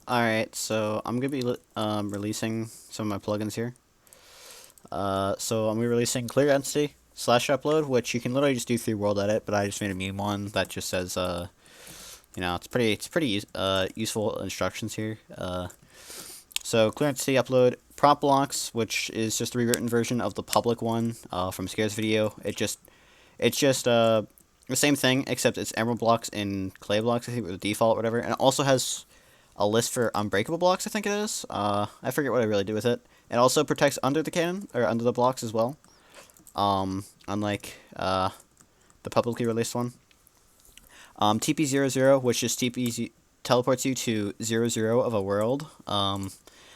Alright, so I'm going to be releasing some of my plugins here. So I'm releasing clearentity.upload, which you can literally just do through World Edit, but I just made a meme one that just says, it's pretty useful instructions here. So clearentity upload prop blocks, which is just a rewritten version of the public one from Scare's video. It's just the same thing, except it's emerald blocks and clay blocks, I think, with the default, whatever. And it also has a list for unbreakable blocks, I think it is. I forget what I really did with it. It also protects under the cannon, or under the blocks as well. Unlike the publicly released one. TP00, which just teleports you to 00 of a world.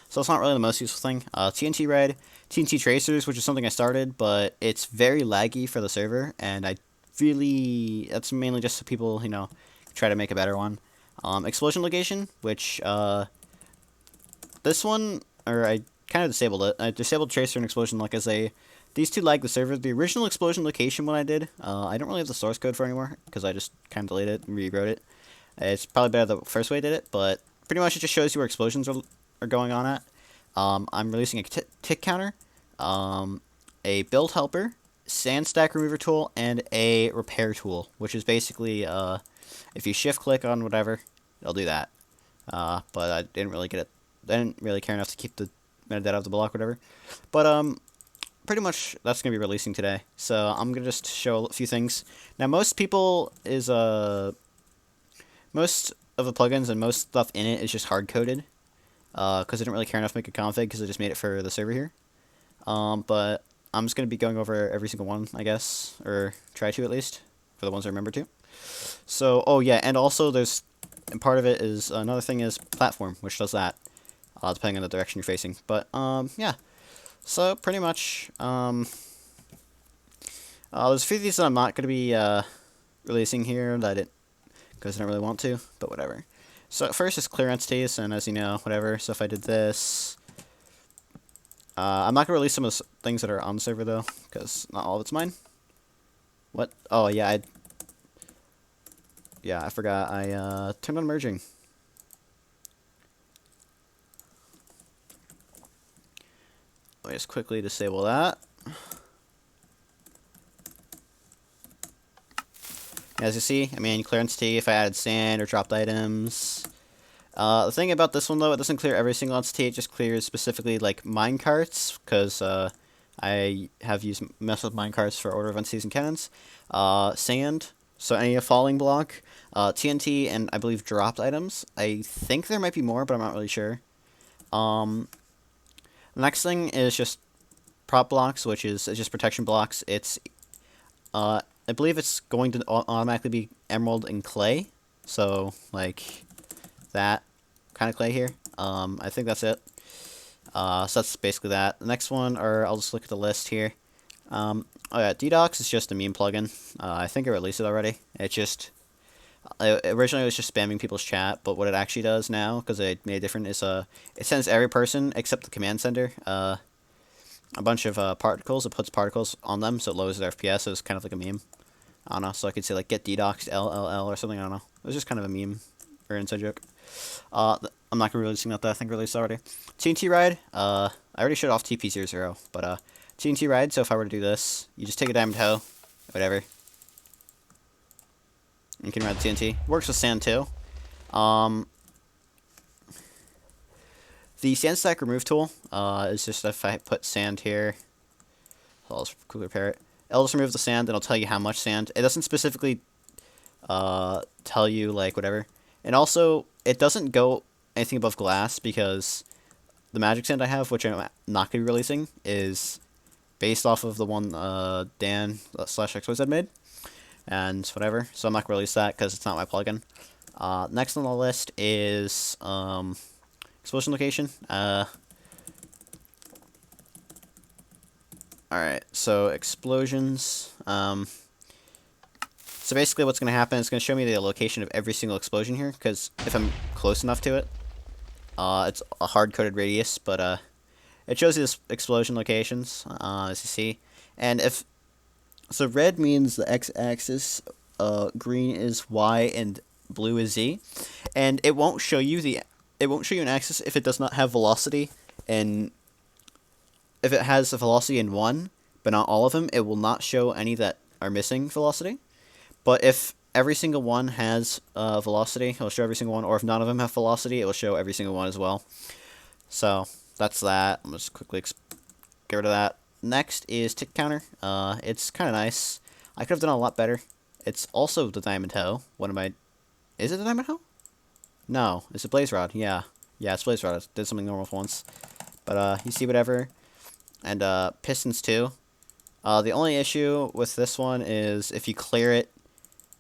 So it's not really the most useful thing. tntride, TNT tracers, which is something I started, but it's very laggy for the server, and that's mainly just so people, try to make a better one. Explosion location, which, this one, or I kind of disabled it. I disabled tracer and explosion loc as these two lag the server. The original explosion location one I did, I don't really have the source code for anymore, because I just kind of deleted it and rewrote it. It's probably better the first way I did it, but pretty much it just shows you where explosions are going on at. I'm releasing a tick counter, a build helper, sand stack remover tool, and a repair tool, which is basically, if you shift click on whatever, it'll do that. But I didn't really get it. I didn't really care enough to keep the metadata of the block, whatever. But, pretty much that's going to be releasing today. So I'm going to just show a few things. Now, most of the plugins and most stuff in it is just hard-coded. Because I didn't really care enough to make a config, because I just made it for the server here. But I'm just going to be going over every single one, I guess, or try to at least, for the ones I remember to. So, oh yeah, and also and part of it is, another thing is platform, which does that, depending on the direction you're facing. But, yeah, so pretty much, there's a few of these that I'm not going to be, releasing here because I don't really want to, but whatever. So first is clear entities, and as you know, whatever. So if I did this, I'm not gonna release some of the things that are on the server though, because not all of it's mine. What? Oh yeah, I forgot. I turned on merging. Let me just quickly disable that. As you see, I mean, clear entity, if I added sand or dropped items. The thing about this one, though, it doesn't clear every single entity. It just clears specifically, like, minecarts, because I have used with minecarts for order of entities and cannons. Sand, so any falling block. TNT, and I believe dropped items. I think there might be more, but I'm not really sure. The next thing is just prop blocks, which is just protection blocks. It's, I believe it's going to automatically be emerald and clay. So, like, that kind of clay here. I think that's it. So that's basically that. The next one, or I'll just look at the list here. Oh yeah, ddocs is just a meme plugin. I think I released it already. Originally it was just spamming people's chat, but what it actually does now, because it made it different, is it sends every person except the command sender a bunch of particles. It puts particles on them, so it lowers their FPS. So it's kind of like a meme. I don't know. So I could say like get ddocs LLL or something. I don't know. It was just kind of a meme or an inside joke. I'm not gonna be releasing that. I think released already. TNT ride. I already showed off TP00, but TNT ride. So if I were to do this, you just take a diamond hoe, whatever. You can ride the TNT. Works with sand too. The sand stack remove tool is just if I put sand here. I'll just quickly repair it. It'll just remove the sand, and it'll tell you how much sand. It doesn't specifically tell you, like, whatever. And also, it doesn't go anything above glass, because the magic sand I have, which I'm not going to be releasing, is based off of the one Dan/XYZ made. And whatever. So I'm not going to release that, because it's not my plugin. Next on the list is explosion location. Alright, so explosions. So basically what's going to happen is going to show me the location of every single explosion here, because if I'm close enough to it, it's a hard-coded radius, but it shows you the explosion locations, as you see. And so red means the x-axis, green is y, and blue is z. And it won't show you the it won't show you an axis if it does not have velocity, and if it has a velocity in one, but not all of them, it will not show any that are missing velocity. But if every single one has velocity, it'll show every single one, or if none of them have velocity, it will show every single one as well. So that's that. I'm just quickly get rid of that. Next is tick counter. It's kind of nice. I could have done a lot better. It's also the diamond hoe. What am I? Is it the diamond hoe? No, it's a blaze rod. Yeah, it's blaze rod. I did something normal for once. But you see whatever, and pistons too. The only issue with this one is if you clear it,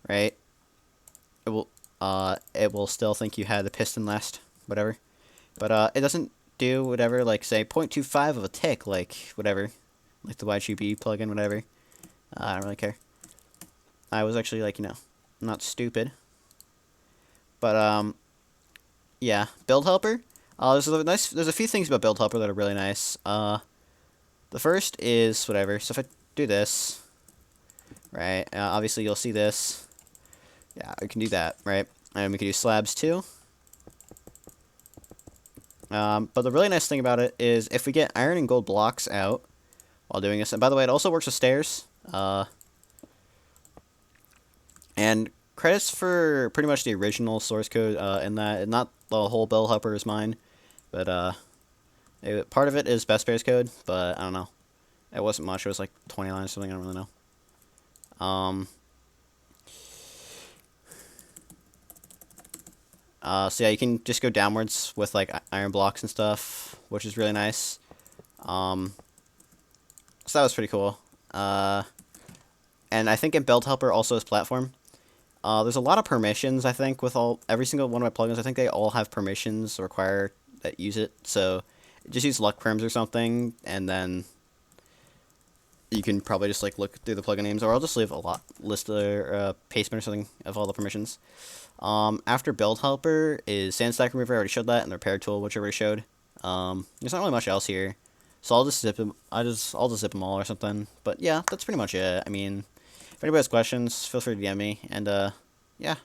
right? It will still think you had the piston last, whatever. But it doesn't do whatever, like say 0.25 of a tick, like whatever, like the YGB plugin, whatever. I don't really care. I was actually like, not stupid. But yeah, build helper. There's a few things about build helper that are really nice. The first is whatever. So if I do this, right? Obviously you'll see this. Yeah, we can do that, right? And we can do slabs too. But the really nice thing about it is if we get iron and gold blocks out while doing this, and by the way, it also works with stairs. And credits for pretty much the original source code in that. Not the whole build helper is mine, but part of it is Best Bears code, but I don't know. It wasn't much. It was like 20 lines or something. I don't really know. So yeah, you can just go downwards with like iron blocks and stuff, which is really nice. So that was pretty cool. And I think in Build Helper also is platform. There's a lot of permissions, I think, with every single one of my plugins. I think they all have permissions require that use it. So just use luck prims or something, and then you can probably just like look through the plugin names, or I'll just leave a list or pastebin or something of all the permissions. After Build Helper is Sandstack Remover. I already showed that, and the Repair Tool, which I already showed. There's not really much else here, so I'll just zip them. I'll just zip them all or something. But yeah, that's pretty much it. I mean, if anybody has questions, feel free to DM me, and yeah.